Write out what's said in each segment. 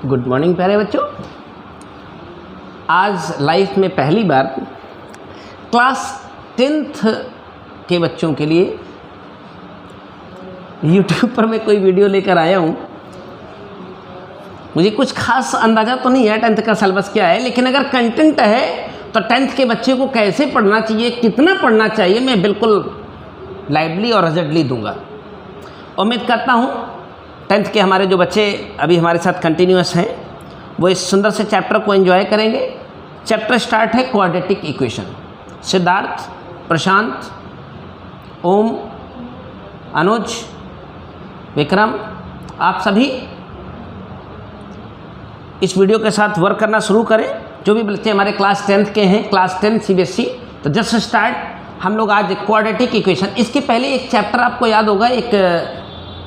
Good morning प्यारे बच्चों। आज लाइफ में पहली बार क्लास 10th के बच्चों के लिए YouTube पर मैं कोई वीडियो लेकर आया हूँ। मुझे कुछ खास अंदाज़ा तो नहीं है 10th का सिलेबस क्या है, लेकिन अगर कंटेंट है तो 10th के बच्चे को कैसे पढ़ना चाहिए, कितना पढ़ना चाहिए, मैं बिल्कुल लाइवली और रिजल्टली दूंगा। उम्मीद करता हूँ 10th के हमारे जो बच्चे अभी हमारे साथ कंटिन्यूअस हैं वो इस सुंदर से चैप्टर को एंजॉय करेंगे। चैप्टर स्टार्ट है क्वाड्रेटिक इक्वेशन। सिद्धार्थ, प्रशांत, ओम, अनुज, विक्रम, आप सभी इस वीडियो के साथ वर्क करना शुरू करें। जो भी बच्चे हमारे क्लास 10th के हैं, क्लास 10 CBSE, तो जस्ट स्टार्ट हम लोग आज क्वाड्रेटिक इक्वेशन। इसके पहले एक चैप्टर आपको याद होगा, एक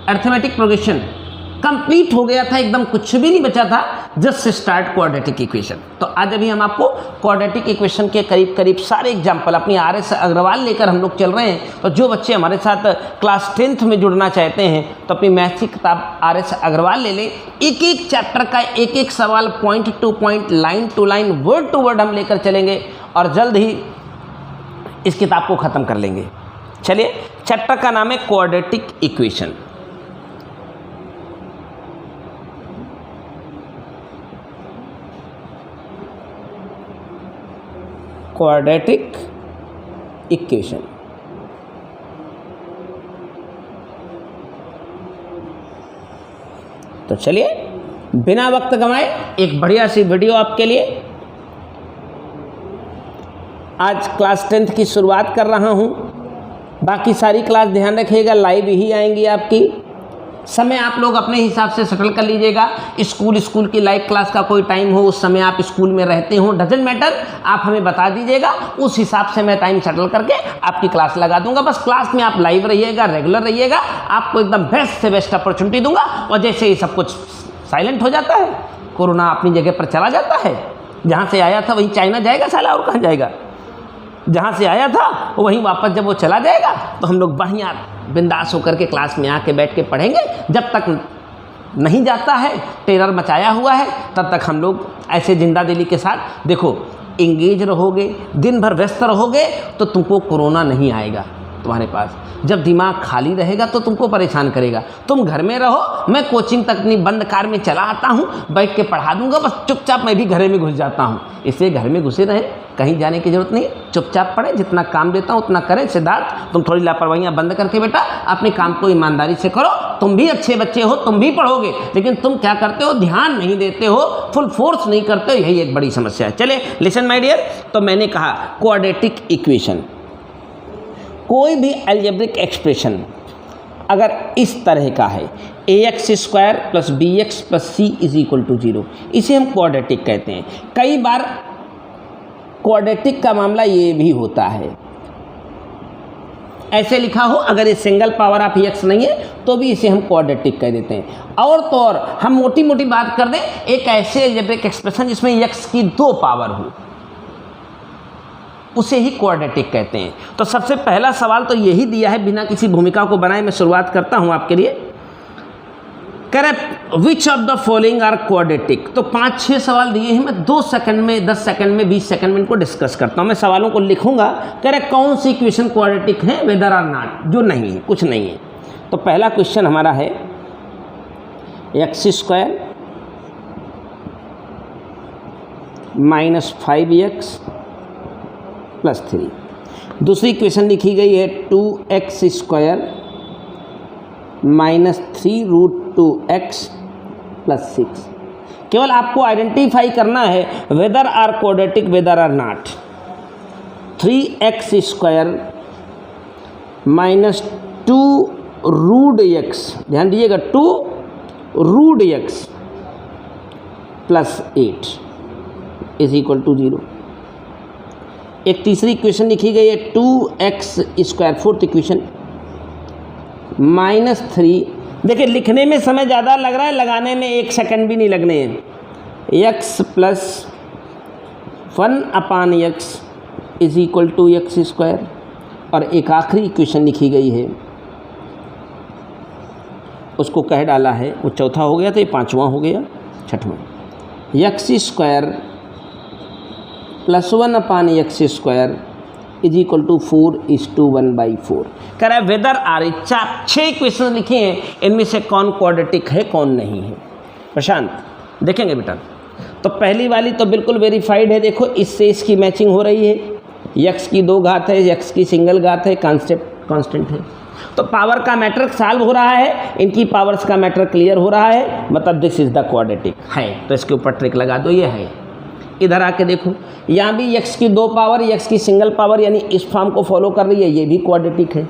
अर्थमेटिक प्रोग्रेशन कंप्लीट हो गया था, एकदम कुछ भी नहीं बचा था, जस्ट स्टार्ट क्वाड्रेटिक इक्वेशन। तो आज अभी हम आपको क्वाड्रेटिक इक्वेशन के करीब करीब सारे एग्जाम्पल अपनी RS अग्रवाल लेकर हम लोग चल रहे हैं। तो जो बच्चे हमारे साथ क्लास 10th में जुड़ना चाहते हैं तो अपनी मैथ्स की किताब RS अग्रवाल ले लें। एक एक चैप्टर का एक एक सवाल point to point, line to line, word to word हम लेकर चलेंगे और जल्द ही इस किताब को ख़त्म कर लेंगे। चलिए, चैप्टर का नाम है क्वाड्रेटिक इक्वेशन। Quadratic equation. तो चलिए बिना वक्त गंवाए एक बढ़िया सी वीडियो आपके लिए। आज क्लास 10th की शुरुआत कर रहा हूं। बाकी सारी क्लास ध्यान रखिएगा, लाइव ही आएंगी आपकी। समय आप लोग अपने हिसाब से सेटल कर लीजिएगा। स्कूल की लाइव क्लास का कोई टाइम हो, उस समय आप स्कूल में रहते हो, डजेंट मैटर, आप हमें बता दीजिएगा, उस हिसाब से मैं टाइम सेटल करके आपकी क्लास लगा दूंगा। बस क्लास में आप लाइव रहिएगा, रेगुलर रहिएगा, आपको एकदम बेस्ट से बेस्ट अपॉर्चुनिटी दूंगा। और जैसे ही सब कुछ साइलेंट हो जाता है, कोरोना अपनी जगह पर चला जाता है, जहाँ से आया था वहीं चाइना जाएगा साला, और कहाँ जाएगा। जहाँ से आया था वहीं वापस जब वो चला जाएगा तो हम लोग बढ़िया बिंदास होकर के क्लास में आके बैठ के पढ़ेंगे। जब तक नहीं जाता है, टेरर मचाया हुआ है, तब तक हम लोग ऐसे जिंदा दिली के साथ देखो इंगेज रहोगे, दिन भर व्यस्त रहोगे तो तुमको कोरोना नहीं आएगा तुम्हारे पास। जब दिमाग खाली रहेगा तो तुमको परेशान करेगा। तुम घर में रहो, मैं कोचिंग तक अपनी बंद कार में चला आता हूँ, बैठ के पढ़ा दूंगा, बस चुपचाप मैं भी घर में घुस जाता हूँ। इसलिए घर में घुसे रहें, कहीं जाने की जरूरत नहीं, चुपचाप पढ़ें, जितना काम देता हूँ उतना करें। सिद्धार्थ, तुम थोड़ी लापरवाहियाँ बंद करके बेटा अपने काम को ईमानदारी से करो। तुम भी अच्छे बच्चे हो, तुम भी पढ़ोगे, लेकिन तुम क्या करते हो, ध्यान नहीं देते हो, फुल फोर्स नहीं करते हो, यही एक बड़ी समस्या है। चले लिसन माय डियर। तो मैंने कहा क्वाड्रेटिक इक्वेशन, कोई भी अलजेब्रिक एक्सप्रेशन अगर इस तरह का है, ax² + bx + c = 0, इसे हम क्वाड्रेटिक कहते हैं। कई बार क्वाड्रेटिक का मामला ये भी होता है, ऐसे लिखा हो, अगर ये सिंगल पावर ऑफ x नहीं है तो भी इसे हम क्वाड्रेटिक कह देते हैं। और तो और हम मोटी मोटी बात कर दें, एक ऐसे अलजेब्रिक एक्सप्रेशन जिसमें x की 2 पावर हो, उसे ही क्वाड्रेटिक कहते हैं। तो सबसे पहला सवाल तो यही दिया है, बिना किसी भूमिका को बनाए मैं शुरुआत करता हूं आपके लिए। Correct, which of the following are quadratic. तो 5-6 सवाल दिए हैं, मैं 2 सेकंड में, 10 सेकंड में, 20 सेकंड में इनको डिस्कस करता हूं। मैं सवालों को लिखूंगा, करेक्ट कौन सी इक्वेशन क्वाड्रेटिक है, वेदर आर नॉट, जो नहीं है, कुछ नहीं है। तो पहला क्वेश्चन हमारा है x² - 5x + 3। दूसरी इक्वेशन लिखी गई है 2x² - 3√2x + 6। केवल आपको आइडेंटिफाई करना है whether are quadratic, whether are not. 3x² - 2√x, ध्यान दीजिएगा, 2√x + 8 = 0। एक तीसरी इक्वेशन लिखी गई है 2x², फोर्थ इक्वेशन -3। देखिए लिखने में समय ज़्यादा लग रहा है, लगाने में 1 सेकंड भी नहीं लगने हैं। x + 1/x = x²। और एक आखिरी इक्वेशन लिखी गई है, उसको कह डाला है, वो चौथा हो गया तो ये 5वां हो गया। छठवां, x square plus 1 upon x square is equal to 4:1/4। कह रहा है वेदर आर, 6 क्वेश्चन लिखे हैं, इनमें से कौन क्वाड्रेटिक है कौन नहीं है। प्रशांत देखेंगे बेटा, तो पहली वाली तो बिल्कुल वेरीफाइड है, देखो इससे इसकी मैचिंग हो रही है, एक्स की 2 घात है, एक्स की सिंगल घात है, कांस्टेंट है, तो पावर का मैटर सॉल्व हो रहा है, इनकी पावर्स का मैटर क्लियर हो रहा है, मतलब दिस इज द क्वाड्रेटिक है। तो इसके ऊपर ट्रिक लगा दो, ये है। इधर आके देखो, यहाँ भी एक्स की 2 पावर, एक्स की सिंगल पावर, यानी इस फॉर्म को फॉलो कर रही है, ये भी क्वाड्रेटिक है।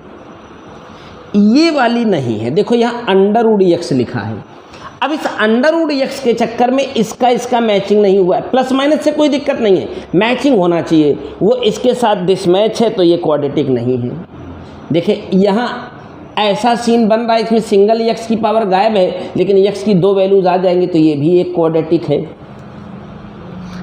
ये वाली नहीं है, देखो यहाँ अंडर रूट एक्स लिखा है। अब इस अंडर रूट एक्स के चक्कर में इसका मैचिंग नहीं हुआ है। प्लस माइनस से कोई दिक्कत नहीं है, मैचिंग होना चाहिए, वो इसके साथ डिसमैच है, तो ये क्वाड्रेटिक नहीं है। देखिए यहाँ ऐसा सीन बन रहा है, इसमें सिंगल एक्स की पावर गायब है, लेकिन एक्स की 2 वैल्यूज आ जाएंगी, तो ये भी एक क्वाड्रेटिक है।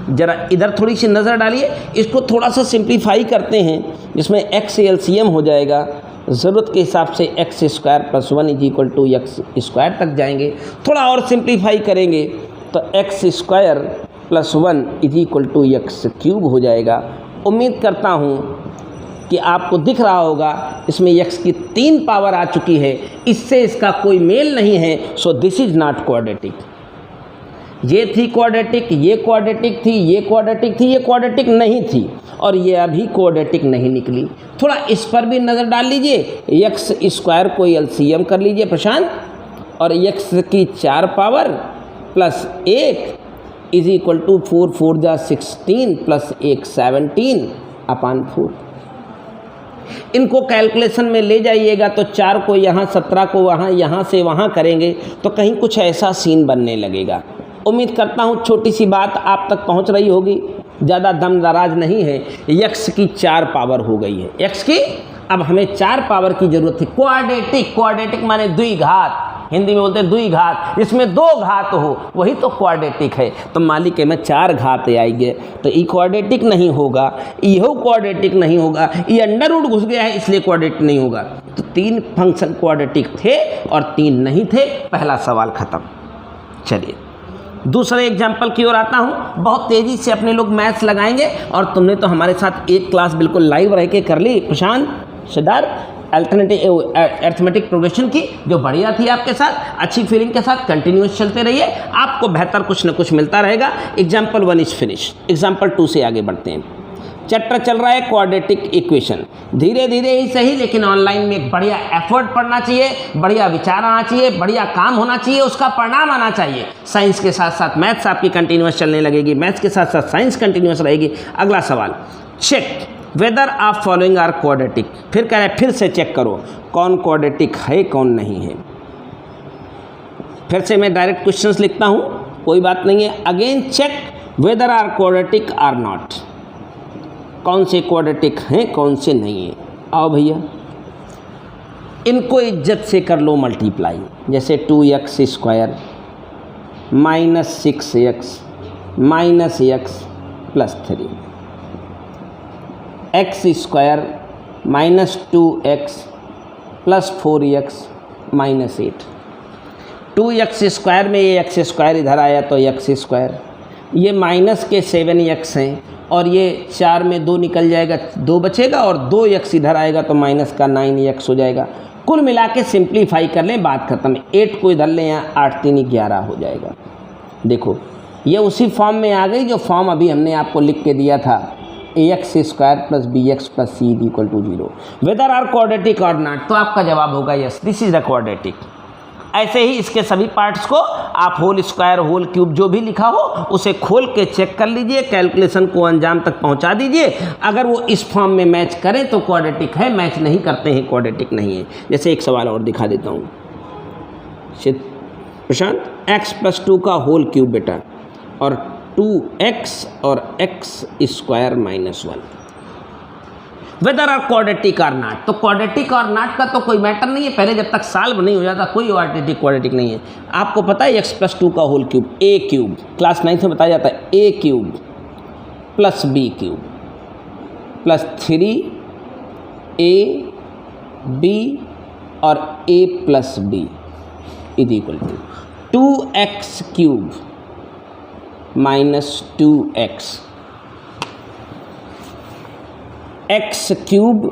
जरा इधर थोड़ी सी नज़र डालिए, इसको थोड़ा सा सिंप्लीफाई करते हैं, जिसमें एक्स एलसीएम हो जाएगा, ज़रूरत के हिसाब से x square plus 1 is equal to x square तक जाएंगे। थोड़ा और सिंप्लीफाई करेंगे तो x square plus 1 is equal to x cube हो जाएगा। उम्मीद करता हूँ कि आपको दिख रहा होगा, इसमें एक्स की 3 पावर आ चुकी है, इससे इसका कोई मेल नहीं है, so this is not quadratic. ये थी क्वाड्रेटिक, ये क्वाड्रेटिक थी, ये क्वाड्रेटिक थी, ये क्वाड्रेटिक नहीं थी, और ये अभी क्वाड्रेटिक नहीं निकली। थोड़ा इस पर भी नज़र डाल लीजिए, एक्स स्क्वायर को एलसीएम कर लीजिए प्रशांत, और एक्स की 4 power plus 1 is equal to 4 4 जा 16 प्लस 1 17/4। इनको कैलकुलेशन में ले जाइएगा तो 4 को यहाँ, 17 को वहाँ, यहाँ से वहाँ करेंगे तो कहीं कुछ ऐसा सीन बनने लगेगा। उम्मीद करता हूँ छोटी सी बात आप तक पहुँच रही होगी, ज़्यादा दम दराज नहीं है। एक्स की 4 पावर हो गई है, एक्स की अब हमें 4 पावर की ज़रूरत थी। क्वाड्रेटिक माने द्विघात, हिंदी में बोलते हैं द्विघात, इसमें 2 घात हो, वही तो क्वाड्रेटिक है। तो मालिक में 4 घात आएंगे, तो ये क्वाड्रेटिक नहीं होगा, यह क्वाड्रेटिक नहीं होगा, ये अंडर रूट घुस गया है इसलिए क्वाड्रेटिक नहीं होगा। तो 3 फंक्शन क्वाड्रेटिक थे और 3 नहीं थे, पहला सवाल खत्म। चलिए दूसरे एग्जाम्पल की ओर आता हूँ। बहुत तेज़ी से अपने लोग मैथ्स लगाएंगे, और तुमने तो हमारे साथ एक क्लास बिल्कुल लाइव रह के कर ली प्रशांत, सिद्धार्थ, अल्टरनेटिव अरिथमेटिक प्रोग्रेशन की, जो बढ़िया थी आपके साथ, अच्छी फीलिंग के साथ कंटिन्यूस चलते रहिए, आपको बेहतर कुछ न कुछ मिलता रहेगा। एग्जाम्पल 1 इज फिनिश, एग्जाम्पल 2 से आगे बढ़ते हैं। चैप्टर चल रहा है क्वाड्रेटिक इक्वेशन, धीरे धीरे ही सही, लेकिन ऑनलाइन में बढ़िया एफर्ट पढ़ना चाहिए, बढ़िया विचार आना चाहिए, बढ़िया काम होना चाहिए, उसका परिणाम आना चाहिए। साइंस के साथ साथ मैथ्स आपकी कंटिन्यूस चलने लगेगी, मैथ्स के साथ साथ साइंस कंटिन्यूस रहेगी। अगला सवाल, चेक वेदर आप फॉलोइंग आर क्वाड्रेटिक। फिर कह रहे हैं फिर से चेक करो कौन क्वाड्रेटिक है कौन नहीं है। फिर से मैं डायरेक्ट क्वेश्चंस लिखता हूँ, कोई बात नहीं है। Again check whether are quadratic are not, कौन से क्वाड्रेटिक हैं कौन से नहीं है। आओ भैया, इनको इज्जत से कर लो मल्टीप्लाई, जैसे 2x square minus 6x minus x plus 3, x square minus 2x plus 4x minus 8। 2x square में ये x स्क्वायर इधर आया तो x स्क्वायर, ये माइनस के 7x हैं, और ये 4 में 2 निकल जाएगा, 2 बचेगा, और 2x इधर आएगा तो माइनस का 9x हो जाएगा। कुल मिला के सिंप्लीफाई कर लें, बात खत्म। 8 को इधर लें, यहाँ 8 3 11 हो जाएगा। देखो ये उसी फॉर्म में आ गई जो फॉर्म अभी हमने आपको लिख के दिया था, ax square plus bx plus c equal to 0। Whether are quadratic और नॉट, तो आपका जवाब होगा yes, this is the quadratic. ऐसे ही इसके सभी पार्ट्स को आप होल स्क्वायर, होल क्यूब जो भी लिखा हो उसे खोल के चेक कर लीजिए, कैलकुलेशन को अंजाम तक पहुंचा दीजिए। अगर वो इस फॉर्म में मैच करें तो क्वाड्रेटिक है, मैच नहीं करते हैं क्वाड्रेटिक नहीं है। जैसे एक सवाल और दिखा देता हूँ प्रशांत, x प्लस 2 का होल क्यूब बेटा, और 2x और x square minus 1, whether are quadratic are not. तो क्वाड्रेटिक और नॉट का तो कोई मैटर नहीं है, पहले जब तक सॉल्व नहीं हो जाता कोई क्वाड्रेटिक नहीं है। आपको पता है x प्लस 2 का whole cube, a cube, class 9 में बताया जाता है, a cube plus b cube plus 3ab और a plus b is equal to 2x cube minus 2x, x cube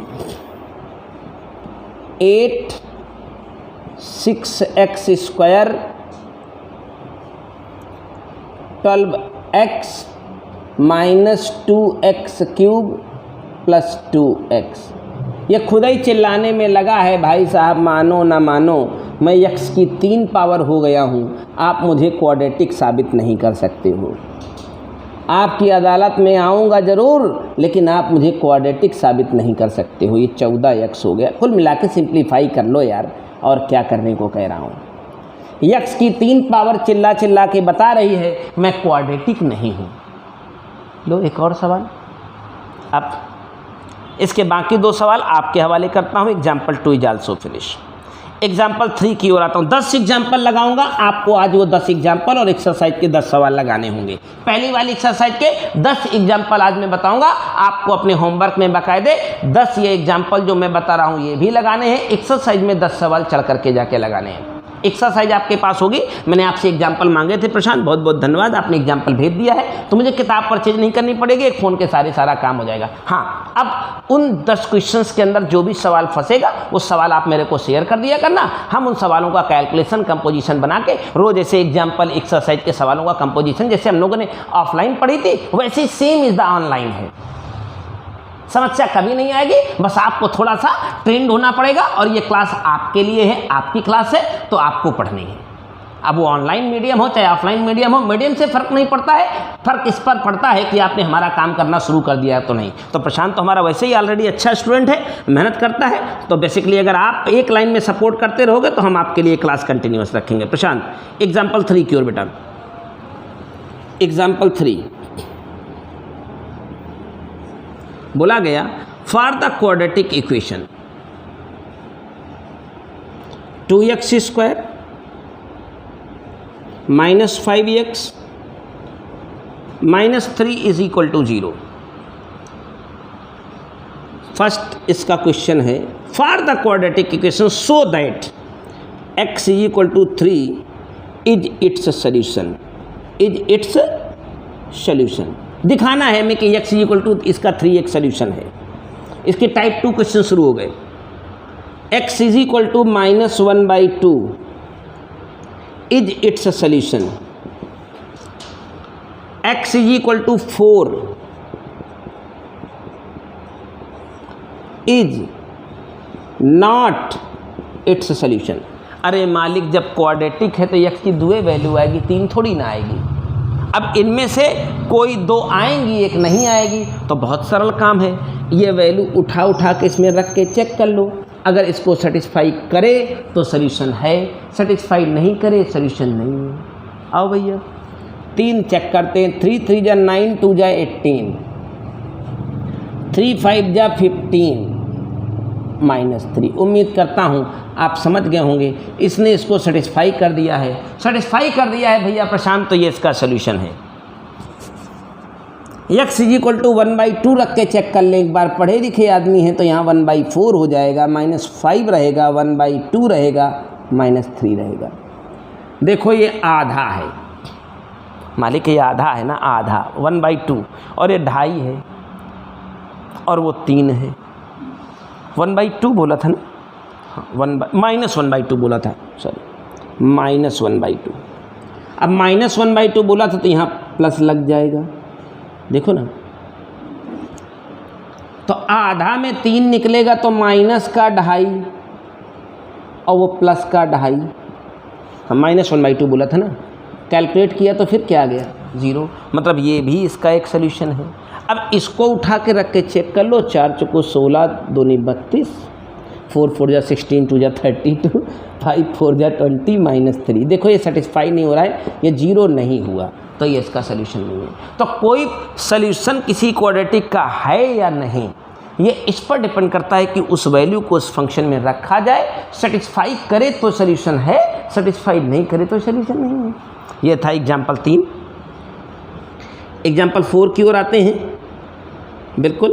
8 6x square 12x minus 2x cube plus 2x। ये खुद ही चिल्लाने में लगा है, भाई साहब मानो ना मानो मैं x की 3 पावर हो गया हूँ, आप मुझे क्वाड्रेटिक साबित नहीं कर सकते हो। आपकी अदालत में आऊँगा ज़रूर, लेकिन आप मुझे क्वाड्रेटिक साबित नहीं कर सकते हो। ये 14x हो गया। कुल मिला के सिंप्लीफाई कर लो यार, और क्या करने को कह रहा हूँ। x की 3 पावर चिल्ला चिल्ला के बता रही है मैं क्वाड्रेटिक नहीं हूँ। लो एक और सवाल। अब इसके बाकी 2 सवाल आपके हवाले करता हूँ। Example 2 is also finish. Example 3 की ओर आता हूँ। 10 एग्जाम्पल लगाऊंगा आपको। आज वो 10 एग्जाम्पल और एक्सरसाइज के 10 सवाल लगाने होंगे। पहली वाली एक्सरसाइज के 10 एग्जाम्पल आज मैं बताऊंगा आपको। अपने होमवर्क में बाकायदे 10 ये एग्जाम्पल जो मैं बता रहा हूँ ये भी लगाने हैं। एक्सरसाइज में 10 सवाल चढ़ करके जाके लगाने हैं। एक्सरसाइज आपके पास होगी। मैंने आपसे एग्जाम्पल मांगे थे प्रशांत, बहुत बहुत धन्यवाद, आपने एग्जाम्पल भेज दिया है, तो मुझे किताब परचेज नहीं करनी पड़ेगी, एक फ़ोन के सारा काम हो जाएगा। हाँ, अब उन 10 क्वेश्चंस के अंदर जो भी सवाल फंसेगा वो सवाल आप मेरे को शेयर कर दिया करना। हम उन सवालों का कैलकुलेशन कंपोजिशन बना के रोज़ ऐसे एग्जाम्पल एक्सरसाइज के सवालों का कंपोजिशन जैसे हम लोगों ने ऑफलाइन पढ़ी थी वैसे सेम इज़ द ऑनलाइन है। समस्या कभी नहीं आएगी, बस आपको थोड़ा सा ट्रेंड होना पड़ेगा। और ये क्लास आपके लिए है, आपकी क्लास है, तो आपको पढ़नी है। अब वो ऑनलाइन मीडियम हो चाहे ऑफलाइन मीडियम हो, मीडियम से फ़र्क नहीं पड़ता है। फ़र्क इस पर पड़ता है कि आपने हमारा काम करना शुरू कर दिया है तो नहीं। तो प्रशांत तो हमारा वैसे ही ऑलरेडी अच्छा स्टूडेंट है, मेहनत करता है, तो बेसिकली अगर आप एक लाइन में सपोर्ट करते रहोगे तो हम आपके लिए क्लास कंटिन्यूस रखेंगे। प्रशांत एग्जाम्पल 3 की ओर बेटा। एग्जाम्पल 3 बोला गया for the quadratic equation 2x square minus 5x minus 3 is equal to 0। First इसका क्वेश्चन है for the quadratic equation so that x is equal to 3 is its solution. Is its solution दिखाना है हमें कि x equal to इसका 3x solution है। इसके type 2 question शुरू हो गए। x is equal to -1/2 is its solution. x is equal to 4 is not its solution. अरे मालिक, जब क्वाड्रेटिक है तो x की 2 वैल्यू आएगी, 3 थोड़ी ना आएगी। अब इनमें से कोई 2 आएंगी, एक नहीं आएगी, तो बहुत सरल काम है। ये वैल्यू उठा के इसमें रख के चेक कर लो। अगर इसको सेटिस्फाई करे तो सॉल्यूशन है, सेटिस्फाई नहीं करे सॉल्यूशन नहीं है। आओ भैया 3 चेक करते हैं। 3 3 जा 9, 2 जा 18, 3 5 जा 15 -3। उम्मीद करता हूँ आप समझ गए होंगे। इसने इसको सेटिस्फाई कर दिया है, सेटिस्फाई कर दिया है भैया प्रशांत, तो ये इसका सोल्यूशन है। x इज इक्वल टू 1/2 रख के चेक कर लें एक बार। पढ़े लिखे आदमी हैं तो यहाँ 1/4 हो जाएगा, -5 रहेगा, 1/2 रहेगा, -3 रहेगा। देखो ये आधा है मालिक, ये आधा है ना, आधा 1/2, और ये 2.5 है और वो 3 है। 1/2 बोला था ना, हाँ -1/2 बोला था, सॉरी -1/2। अब -1/2 बोला था तो यहाँ प्लस लग जाएगा, देखो ना। तो आधा में 3 निकलेगा तो माइनस का 2.5 और वो प्लस का 2.5। हम -1/2 बोला था ना, कैलकुलेट किया तो फिर क्या आ गया 0। मतलब ये भी इसका एक सोल्यूशन है। अब इसको उठा के रख के चेक कर लो। 4 चौको 16, 2 नी 32, 4 4 जा 16, 2 जा 32, 5 4 जा 20, -3। देखो ये सेटिस्फाई नहीं हो रहा है, ये 0 नहीं हुआ, तो ये इसका सोल्यूशन नहीं है। तो कोई सोल्यूशन किसी क्वाड्रेटिक का है या नहीं, ये इस पर डिपेंड करता है कि उस वैल्यू को उस फंक्शन में रखा जाए। सेटिस्फाई करे तो सोल्यूशन है, सेटिस्फाई नहीं करे तो सोल्यूशन नहीं है। ये था एग्जाम्पल 3। एग्जाम्पल 4 की ओर आते हैं। बिल्कुल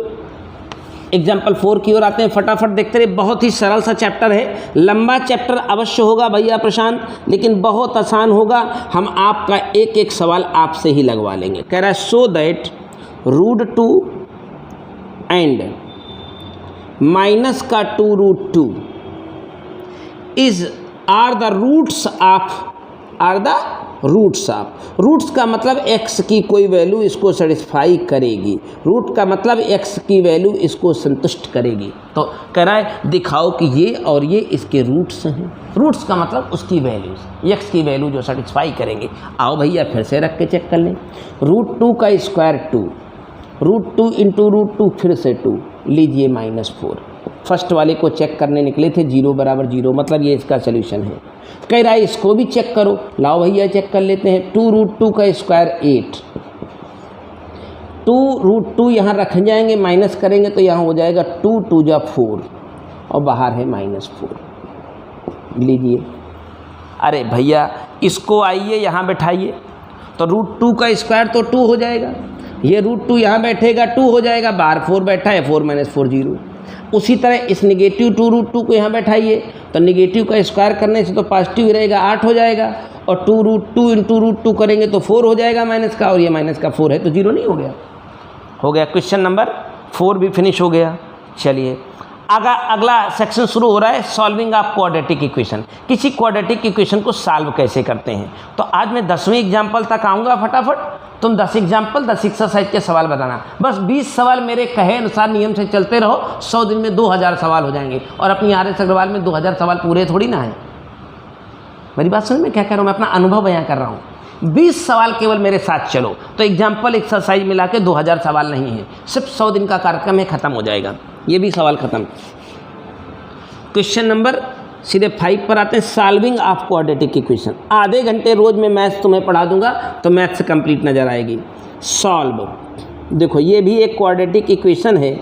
एग्जाम्पल 4 की ओर आते हैं, फटाफट देखते रहे। बहुत ही सरल सा चैप्टर है, लंबा चैप्टर अवश्य होगा भैया प्रशांत, लेकिन बहुत आसान होगा। हम आपका एक एक सवाल आपसे ही लगवा लेंगे। कह रहा है सो दैट √2 एंड माइनस का 2√2 are the roots of roots का मतलब x की कोई वैल्यू इसको सेटिस्फाई करेगी, रूट का मतलब x की वैल्यू इसको संतुष्ट करेगी। तो कह रहा है दिखाओ कि ये और ये इसके रूट्स हैं। रूट्स का मतलब उसकी वैल्यूज, x की वैल्यू जो सेटिस्फाई करेंगे। आओ भैया फिर से रख के चेक कर लें। √2 का स्क्वायर 2, √2 इंटू √2 फिर से 2, लीजिए -4। फर्स्ट वाले को चेक करने निकले थे, 0 बराबर 0, मतलब ये इसका सोल्यूशन है। कह रहा है इसको भी चेक करो, लाओ भैया चेक कर लेते हैं। 2√2 का स्क्वायर 8, 2√2 यहाँ रख जाएंगे, माइनस करेंगे तो यहाँ हो जाएगा 2 2 जा 4 और बाहर है -4। लीजिए, अरे भैया इसको आइए यहाँ बैठाइए, तो √2 का स्क्वायर तो 2 हो जाएगा, ये √2 यहाँ बैठेगा 2 हो जाएगा, बाहर 4 बैठा है, 4 - 4 0। उसी तरह इस नेगेटिव 2√2 को यहाँ बैठाइए, तो नेगेटिव का स्क्वायर करने से तो पॉजिटिव ही रहेगा, 8 हो जाएगा, और 2√2 इंटू √2 करेंगे तो 4 हो जाएगा माइनस का, और ये माइनस का 4 है तो 0 नहीं हो गया। हो गया, क्वेश्चन नंबर 4 भी फिनिश हो गया। चलिए अगला सेक्शन शुरू हो रहा है, सॉल्विंग ऑफ क्वाड्रेटिक इक्वेशन। किसी क्वाड्रेटिक इक्वेशन को सॉल्व कैसे करते हैं। तो आज मैं 10वें एग्जाम्पल तक आऊँगा, फटाफट तुम 10 एग्जाम्पल 10 एक्सरसाइज के सवाल बताना। बस 20 सवाल मेरे कहे अनुसार नियम से चलते रहो, 100 दिन में 2000 सवाल हो जाएंगे। और अपनी RS अग्रवाल में 2000 सवाल पूरे थोड़ी ना है। मेरी बात समझ में क्या कह रहा हूँ, मैं अपना अनुभव बयां कर रहा हूँ। 20 सवाल केवल मेरे साथ चलो, तो एग्जाम्पल एक्सरसाइज मिला के 2000 सवाल नहीं है, सिर्फ 100 दिन का कार्यक्रम है, ख़त्म हो जाएगा। ये भी सवाल ख़त्म। क्वेश्चन नंबर सीधे 5 पर आते हैं, सॉल्विंग ऑफ क्वाड्रेटिक इक्वेशन। आधे घंटे रोज में मैथ्स तुम्हें पढ़ा दूंगा तो मैथ्स कंप्लीट नज़र आएगी। सॉल्व, देखो ये भी एक क्वाड्रेटिक इक्वेशन है।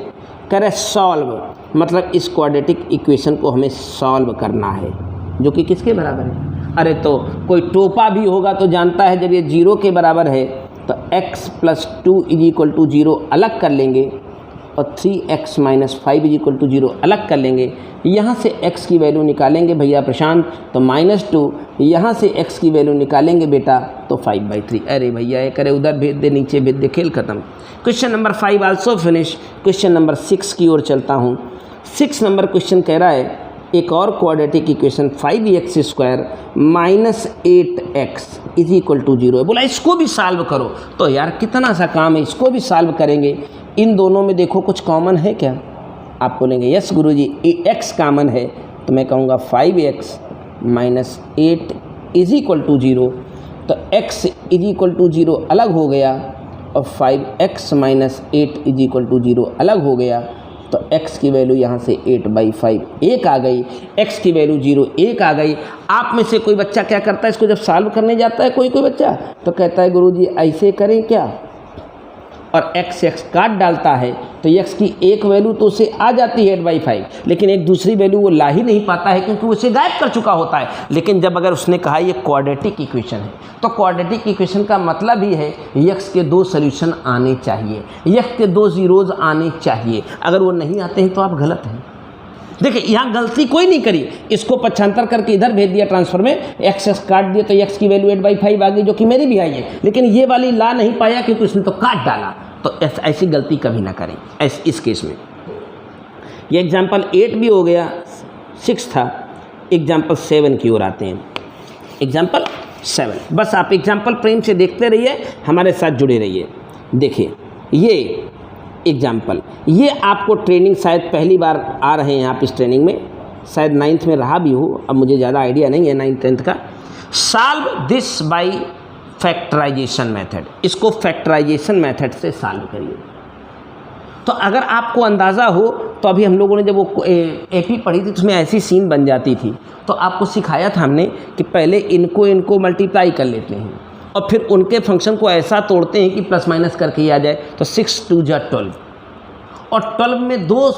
कह रहे सॉल्व मतलब इस क्वाड्रेटिक इक्वेशन को हमें सॉल्व करना है, जो कि किसके बराबर है। अरे तो कोई टोपा भी होगा तो जानता है जब ये 0 के बराबर है तो x + 2 = 0 अलग कर लेंगे, और 3x - 5 = 0 अलग कर लेंगे। यहाँ से x की वैल्यू निकालेंगे भैया प्रशांत, तो -2, यहाँ से x की वैल्यू निकालेंगे बेटा तो 5/3। अरे भैया ये करे उधर भेज दे, नीचे भेज दे, खेल खत्म। Question number 5 also finish. Question number 6 की ओर चलता हूँ। 6 नंबर क्वेश्चन कह रहा है एक और क्वाड्रेटिक इक्वेशन 5x² - 8x = 0 है। बोला इसको भी सॉल्व करो। तो यार कितना सा काम है, इसको भी सॉल्व करेंगे। इन दोनों में देखो कुछ कॉमन है क्या। आप बोलेंगे यस गुरुजी x कॉमन है, तो मैं कहूँगा 5x - 8 = 0। तो x = 0 अलग हो गया, और 5x - 8 = 0 अलग हो गया। तो x की वैल्यू यहाँ से 8/5 1 आ गई, x की वैल्यू 0 1 आ गई। आप में से कोई बच्चा क्या करता है, इसको जब सॉल्व करने जाता है कोई बच्चा, तो कहता है गुरुजी ऐसे करें क्या, और x काट डालता है, तो x की एक वैल्यू तो उसे आ जाती है 8/5, लेकिन एक दूसरी वैल्यू वो ला ही नहीं पाता है क्योंकि वो उसे गायब कर चुका होता है। लेकिन जब अगर उसने कहा ये क्वाड्रेटिक इक्वेशन है, तो क्वाड्रेटिक इक्वेशन का मतलब ही है x के 2 सॉल्यूशन आने चाहिए, x के 2 जीरोज आने चाहिए। अगर वो नहीं आते हैं तो आप गलत हैं। देखिए यहाँ गलती कोई नहीं करी, इसको पक्षांतर करके इधर भेज दिया ट्रांसफर में, x काट दिया तो x की वैल्यू 8/5 आ गई, जो कि मेरी भी आई है। लेकिन ये वाली ला नहीं पाया क्योंकि उसने तो काट डाला। तो ऐसी गलती कभी ना करें इस केस में। ये एग्जाम्पल 8 भी हो गया, 6 था। एग्जाम्पल 7 की ओर आते हैं। एग्जाम्पल 7, बस आप एग्जाम्पल प्रेम से देखते रहिए, हमारे साथ जुड़े रहिए। देखिए ये एग्जाम्पल, ये आपको ट्रेनिंग शायद पहली बार आ रहे हैं आप इस ट्रेनिंग में, शायद 9th में रहा भी हो, अब मुझे ज़्यादा आइडिया नहीं है 9th 10th का। Solve this by factorization method, इसको फैक्टराइजेशन मेथड से सॉल्व करिए। तो अगर आपको अंदाज़ा हो तो अभी हम लोगों ने जब वो AP पढ़ी थी तो उसमें ऐसी सीन बन जाती थी, तो आपको सिखाया था हमने कि पहले इनको मल्टीप्लाई कर लेते हैं और फिर उनके फंक्शन को ऐसा तोड़ते हैं कि प्लस माइनस करके ही आ जाए। तो 6 2 जा 12, और 12 में 2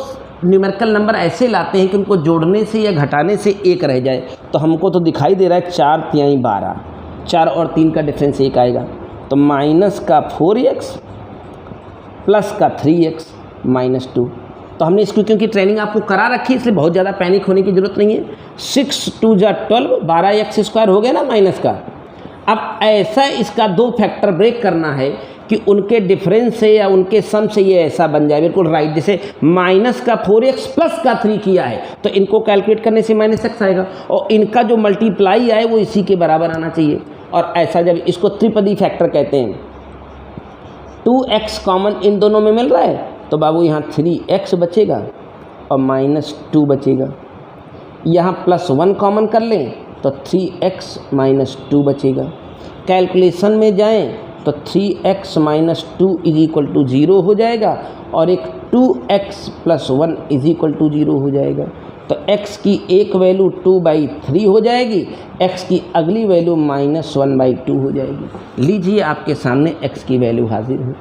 न्यूमेरिकल नंबर ऐसे लाते हैं कि उनको जोड़ने से या घटाने से 1 रह जाए। तो हमको तो दिखाई दे रहा है 4 3 12, 4 और 3 का डिफरेंस 1 आएगा। तो -4x + 3x - 2, तो हमने इसकी क्योंकि ट्रेनिंग आपको करा रखी है इसलिए बहुत ज़्यादा पैनिक होने की ज़रूरत नहीं है। 6 2 जा 12, 12x² हो गया ना माइनस का। अब ऐसा इसका 2 फैक्टर ब्रेक करना है कि उनके डिफरेंस से या उनके सम से ये ऐसा बन जाए, बिल्कुल राइट। जैसे माइनस का 4x प्लस का 3 किया है तो इनको कैलकुलेट करने से -x आएगा और इनका जो मल्टीप्लाई आए वो इसी के बराबर आना चाहिए। और ऐसा जब इसको त्रिपदी फैक्टर कहते हैं, 2x कॉमन इन दोनों में मिल रहा है तो बाबू यहाँ 3x बचेगा और -2 बचेगा। यहाँ +1 कॉमन कर लें तो 3x - 2 बचेगा। कैलकुलेशन में जाएं तो 3x - 2 = 0 हो जाएगा और एक 2x + 1 = 0 हो जाएगा। तो x की एक वैल्यू 2/3 हो जाएगी, x की अगली वैल्यू -1/2 हो जाएगी। लीजिए आपके सामने x की वैल्यू हाजिर है।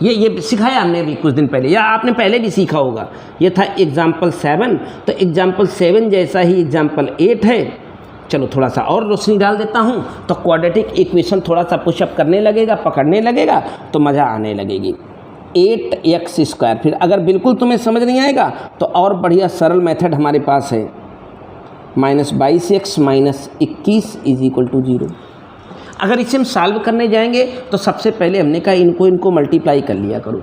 ये सिखाया हमने अभी कुछ दिन पहले या आपने पहले भी सीखा होगा। ये था एग्जाम्पल 7। तो एग्जाम्पल 7 जैसा ही एग्जाम्पल 8 है। चलो थोड़ा सा और रोशनी डाल देता हूँ तो क्वाड्रेटिक इक्वेशन थोड़ा सा पुशअप करने लगेगा, पकड़ने लगेगा तो मज़ा आने लगेगी। 8x²। फिर अगर बिल्कुल तुम्हें समझ नहीं आएगा तो और बढ़िया सरल मेथड हमारे पास है, -22x - 21 = 0। अगर इसे हम सॉल्व करने जाएंगे तो सबसे पहले हमने कहा इनको मल्टीप्लाई कर लिया करो।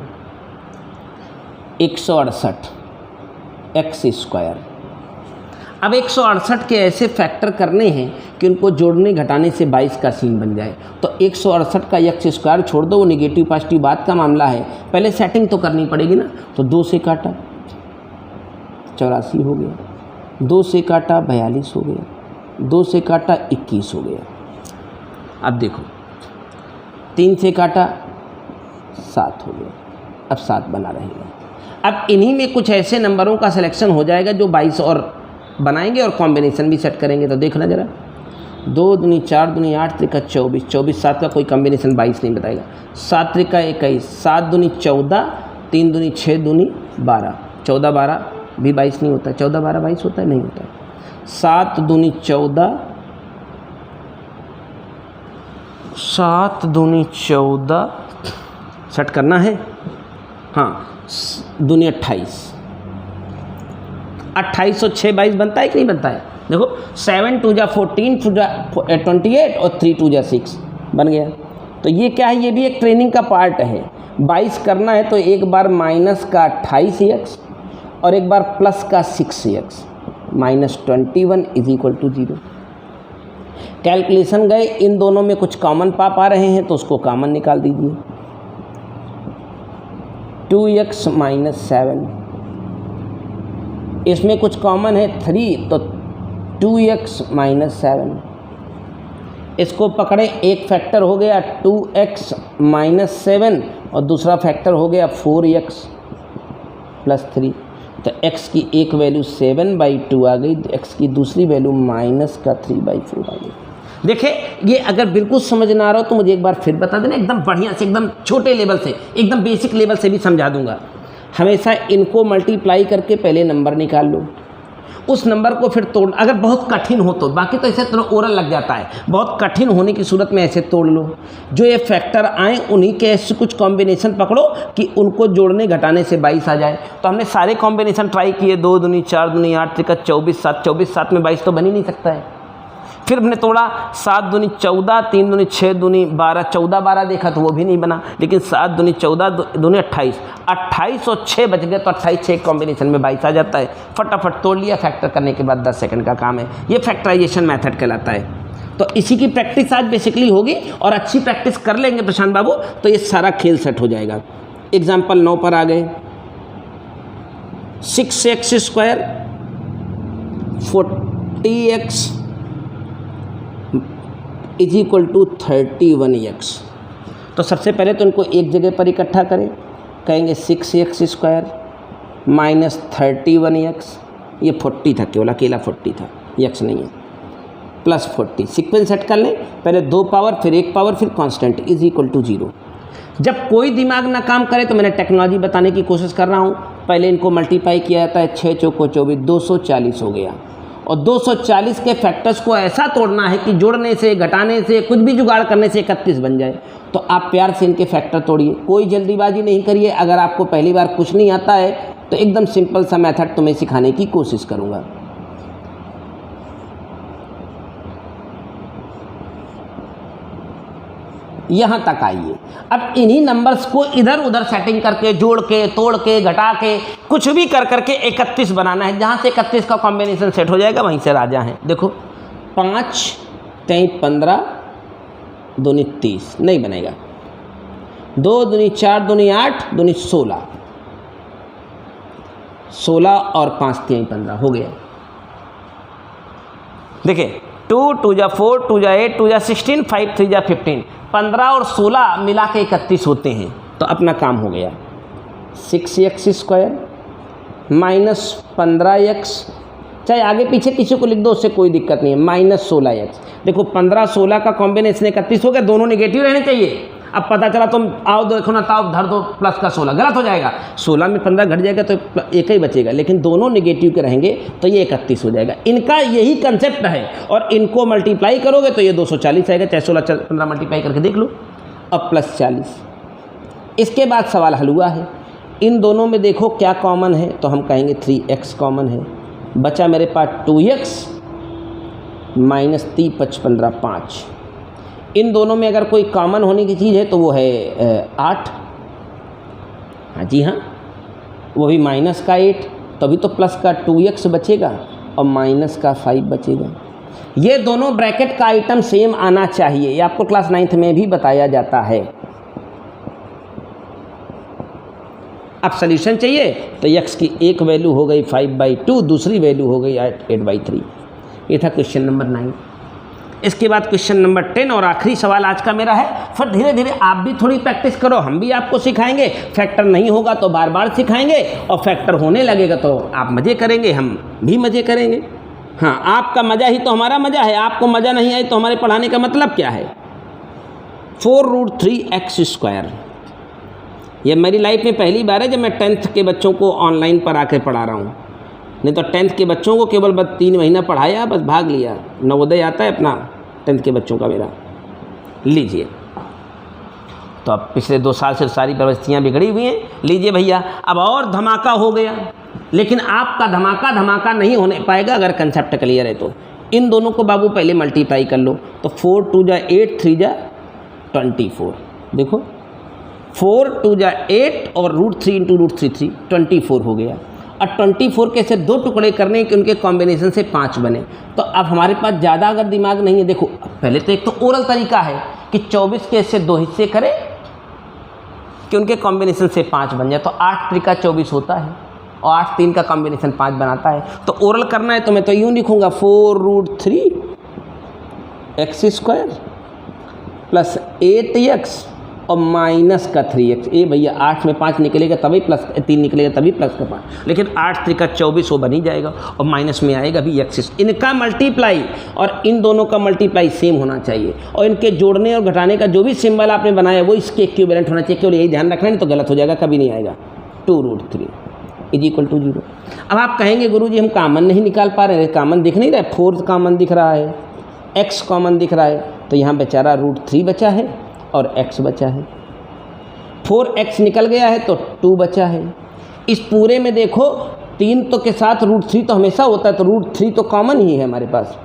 168 x²। अब 168 के ऐसे फैक्टर करने हैं कि उनको जोड़ने घटाने से 22 का सीन बन जाए। तो 168 का x² छोड़ दो, वो नेगेटिव पॉजिटिव बात का मामला है, पहले सेटिंग तो करनी पड़ेगी ना। तो 2 से काटा 84 हो गया, 2 से काटा 42 हो गया, 2 से काटा 21 हो गया। अब देखो 3 से काटा 7 हो गया, अब 7 बना रहेगा। अब इन्हीं में कुछ ऐसे नंबरों का सिलेक्शन हो जाएगा जो 22 और बनाएंगे और कॉम्बिनेशन भी सेट करेंगे। तो देखना ज़रा, 2 दूनी 4 दूनी 8 त्रिका 24, 24 7 का कोई कॉम्बिनेशन 22 नहीं बताएगा। 7 त्रिका 21, 7 दूनी 14, 3 दूनी 6 दूनी 12, 14 12 भी 22 नहीं होता है। 14 12 22 होता है, नहीं होता है। 7 दूनी 14, 7 दूनी 14 सेट करना है। हाँ, दूनी 28, 28 और 6 22 बनता है कि नहीं बनता है। देखो 7 2 जा 14, 2 जा 28 और 3 2 जा 6 बन गया। तो ये क्या है, ये भी एक ट्रेनिंग का पार्ट है। 22 करना है तो एक बार माइनस का 28x और एक बार प्लस का 6x, -21 = 0। कैलकुलेशन गए, इन दोनों में कुछ कॉमन पा रहे हैं तो उसको कॉमन निकाल दीजिए। 2x - 7, इसमें कुछ कॉमन है 3 तो 2x - 7। इसको पकड़े, एक फैक्टर हो गया 2x - 7 और दूसरा फैक्टर हो गया 4x + 3। तो x की एक वैल्यू 7/2 आ गई, x की दूसरी वैल्यू -3/4 आ गई। देखिए ये अगर बिल्कुल समझ ना आ रहा हो तो मुझे एक बार फिर बता देना, एकदम बढ़िया से, एकदम छोटे लेवल से, एकदम बेसिक लेवल से भी समझा दूंगा। हमेशा इनको मल्टीप्लाई करके पहले नंबर निकाल लो, उस नंबर को फिर तोड़, अगर बहुत कठिन हो तो, बाकी तो ऐसे थोड़ा ओरल लग जाता है, बहुत कठिन होने की सूरत में ऐसे तोड़ लो। जो ये फैक्टर आए उन्हीं के ऐसे कुछ कॉम्बिनेशन पकड़ो कि उनको जोड़ने घटाने से 22 आ जाए। तो हमने सारे कॉम्बिनेशन ट्राई किए, 2 दूनी 4 दूनी 8 त्रिका 24 7, 24 7 में 22 तो बन ही नहीं सकता है। फिर हमने तोड़ा 7 दूनी 14, 3 दूनी 6 दूनी 12, 14 12 देखा तो वो भी नहीं बना, लेकिन 7 दूनी 14 दूनी 28, 28 और 6 बच गए तो 28 6 कॉम्बिनेशन में 22 आ जाता है। फटाफट तोड़ लिया, फैक्टर करने के बाद 10 सेकंड का काम है। ये फैक्टराइजेशन मेथड कहलाता है। तो इसी की प्रैक्टिस आज बेसिकली होगी और अच्छी प्रैक्टिस कर लेंगे प्रशांत बाबू तो ये सारा खेल सेट हो जाएगा। एग्जाम्पल 9 पर आ गए। 6x² 40x = 31x। तो सबसे पहले तो इनको एक जगह पर इकट्ठा करें, कहेंगे 6x² - 31x, ये 40 था, केवल अकेला 40 था, x नहीं है, +40। सीक्वेंस सेट कर लें, पहले 2 पावर फिर 1 पावर फिर कांस्टेंट = 0। जब कोई दिमाग ना काम करे तो मैंने टेक्नोलॉजी बताने की कोशिश कर रहा हूँ। पहले इनको मल्टीप्लाई किया जाता है, 6 चौको 24, 240 हो गया। और 240 के फैक्टर्स को ऐसा तोड़ना है कि जोड़ने से, घटाने से, कुछ भी जुगाड़ करने से 31 बन जाए। तो आप प्यार से इनके फैक्टर तोड़िए, कोई जल्दीबाजी नहीं करिए। अगर आपको पहली बार कुछ नहीं आता है तो तो एकदम सिंपल सा मेथड तुम्हें सिखाने की कोशिश करूँगा। यहाँ तक आइए। अब इन्हीं नंबर्स को इधर उधर सेटिंग करके, जोड़ के, तोड़ के, घटा के, कुछ भी कर करके 31 बनाना है। जहाँ से 31 का कॉम्बिनेशन सेट हो जाएगा वहीं से राजा हैं। देखो 5 3 15 2 30 नहीं बनेगा। 2 दूनी 4 दूनी 8 दूनी 16, 16 और 5 3 15 हो गया। देखिए 2 2 जा 4 2 जा 8 2 जा 16 5 3 जा 15, 15 और 16 मिला के 31 होते हैं। तो अपना काम हो गया। 6x² माइनस 15x, चाहे आगे पीछे किसी को लिख दो, उससे कोई दिक्कत नहीं है, माइनस 16x। देखो 15 16 का कॉम्बिनेशन 31 हो गया, दोनों नेगेटिव रहने चाहिए। अब पता चला तुम आओ देखो ना, ताओ धर दो प्लस का 16, गलत हो जाएगा। 16 में 15 घट जाएगा तो एक ही बचेगा, लेकिन दोनों नेगेटिव के रहेंगे तो ये 31 हो जाएगा। इनका यही कंसेप्ट है, और इनको मल्टीप्लाई करोगे तो ये 240 आएगा। चाहे 16 15 मल्टीप्लाई करके देख लो। अब प्लस 40। इसके बाद सवाल हल हुआ है। इन दोनों में देखो क्या कॉमन है, तो हम कहेंगे 3x कॉमन है। बचा मेरे पास 2x माइनस 3 5 15 5। इन दोनों में अगर कोई कॉमन होने की चीज़ है तो वो है 8। हाँ जी हाँ, वो भी माइनस का 8, तभी तो प्लस का 2x बचेगा और माइनस का 5 बचेगा। ये दोनों ब्रैकेट का आइटम सेम आना चाहिए, ये आपको क्लास 9th में भी बताया जाता है। अब सॉल्यूशन चाहिए तो x की एक वैल्यू हो गई 5/2, दूसरी वैल्यू हो गई 8/3। ये था क्वेश्चन नंबर 9। इसके बाद क्वेश्चन नंबर 10 और आखिरी सवाल आज का मेरा है। फिर धीरे धीरे आप भी थोड़ी प्रैक्टिस करो, हम भी आपको सिखाएंगे। फैक्टर नहीं होगा तो बार बार सिखाएंगे, और फैक्टर होने लगेगा तो आप मज़े करेंगे, हम भी मज़े करेंगे। हाँ, आपका मज़ा ही तो हमारा मज़ा है। आपको मज़ा नहीं आए तो हमारे पढ़ाने का मतलब क्या है। 4√3x²। ये मेरी लाइफ में पहली बार है जब मैं 10th के बच्चों को ऑनलाइन पर आकर पढ़ा रहा हूँ। नहीं तो 10th के बच्चों को केवल बस 3 महीना पढ़ाया, बस भाग लिया। नवोदय आता है अपना 10th के बच्चों का मेरा। लीजिए, तो अब पिछले 2 साल से सारी व्यवस्थियाँ बिगड़ी हुई हैं। लीजिए भैया, अब और धमाका हो गया। लेकिन आपका धमाका नहीं होने पाएगा अगर कंसेप्ट क्लियर है तो। इन दोनों को बाबू पहले मल्टीप्लाई कर लो। तो 4 2 जा 8 3 जा 24। देखो 4 2 जा 8 और √3 × √3 24 हो गया। और 24 के से 2 टुकड़े करने कि उनके कॉम्बिनेशन से 5 बने। तो अब हमारे पास ज़्यादा अगर दिमाग नहीं है, देखो पहले तो एक तो ओरल तरीका है कि 24 के से 2 हिस्से करें कि उनके कॉम्बिनेशन से 5 बन जाए। तो 8 3 का 24 होता है और 8 3 का कॉम्बिनेशन 5 बनाता है। तो ओरल करना है तो मैं तो यूँ लिखूँगा 4√3x² प्लस 8x और माइनस का 3x। ए भैया 8 में 5 निकलेगा तभी प्लस 3 निकलेगा तभी प्लस का 5, लेकिन 8 3 का 24 वो बन ही जाएगा और माइनस में आएगा भी x। इनका मल्टीप्लाई और इन दोनों का मल्टीप्लाई सेम होना चाहिए, और इनके जोड़ने और घटाने का जो भी सिंबल आपने बनाया वो इसके इक्विवेलेंट होना चाहिए। केवल यही ध्यान रखना, नहीं तो गलत हो जाएगा, कभी नहीं आएगा। 2√3 = 0। अब आप कहेंगे गुरुजी हम कॉमन नहीं निकाल पा रहे हैं। कॉमन दिख नहीं रहा है, 4 कॉमन दिख रहा है, x कॉमन दिख रहा है, तो यहाँ बेचारा √3 बचा है और x बचा है। 4x निकल गया है तो 2 बचा है। इस पूरे में देखो 3 तो के साथ √3 तो हमेशा होता है, तो √3 तो कॉमन ही है हमारे पास।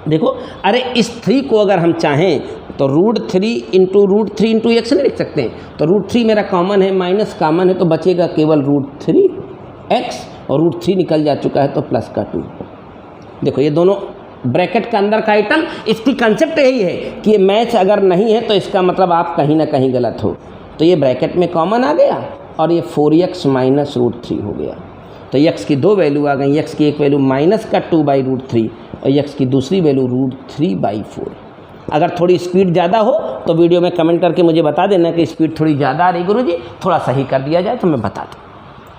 देखो अरे इस 3 को अगर हम चाहें तो √3 × √3 × x नहीं लिख सकते हैं। तो √3 मेरा कॉमन है, माइनस कॉमन है, तो बचेगा केवल √3x और √3 निकल जा चुका है तो प्लस का 2। देखो ये दोनों ब्रैकेट का अंदर का आइटम, इसकी कंसेप्ट यही है कि ये मैच अगर नहीं है तो इसका मतलब आप कहीं ना कहीं गलत हो। तो ये ब्रैकेट में कॉमन आ गया और ये 4x माइनस √3 हो गया। तो x की 2 वैल्यू आ गई। x की एक वैल्यू माइनस का 2/√3 और x की दूसरी वैल्यू √3/4। अगर थोड़ी स्पीड ज़्यादा हो तो वीडियो में कमेंट करके मुझे बता देना कि स्पीड थोड़ी ज़्यादा आ रही गुरुजी, थोड़ा सही कर दिया जाए तो मैं बता दूँ,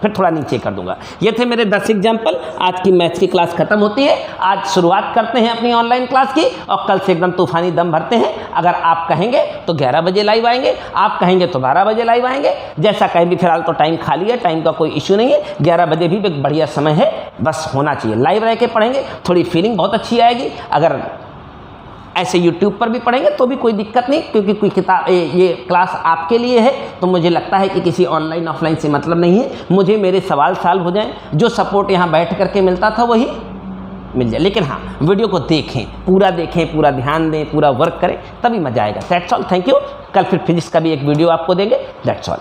फिर थोड़ा नीचे कर दूंगा। ये थे मेरे 10 एग्जाम्पल। आज की मैथ्स की क्लास खत्म होती है। आज शुरुआत करते हैं अपनी ऑनलाइन क्लास की और कल से एकदम तूफानी दम भरते हैं। अगर आप कहेंगे तो 11 बजे लाइव आएंगे, आप कहेंगे तो 12 बजे लाइव आएंगे, जैसा कहें भी। फिलहाल तो टाइम खाली है, टाइम का कोई इश्यू नहीं है। 11 बजे भी एक बढ़िया समय है, बस होना चाहिए। लाइव रह के पढ़ेंगे, थोड़ी फीलिंग बहुत अच्छी आएगी। अगर ऐसे यूट्यूब पर भी पढ़ेंगे तो भी कोई दिक्कत नहीं, क्योंकि कोई किताब ये क्लास आपके लिए है। तो मुझे लगता है कि किसी ऑनलाइन ऑफलाइन से मतलब नहीं है, मुझे मेरे सवाल सॉल्व हो जाएं, जो सपोर्ट यहाँ बैठ करके मिलता था वही मिल जाए। लेकिन हाँ, वीडियो को देखें, पूरा ध्यान दें, पूरा वर्क करें, तभी मजा आएगा। That's all, thank you. कल फिर फिजिक्स का भी एक वीडियो आपको देंगे। That's all.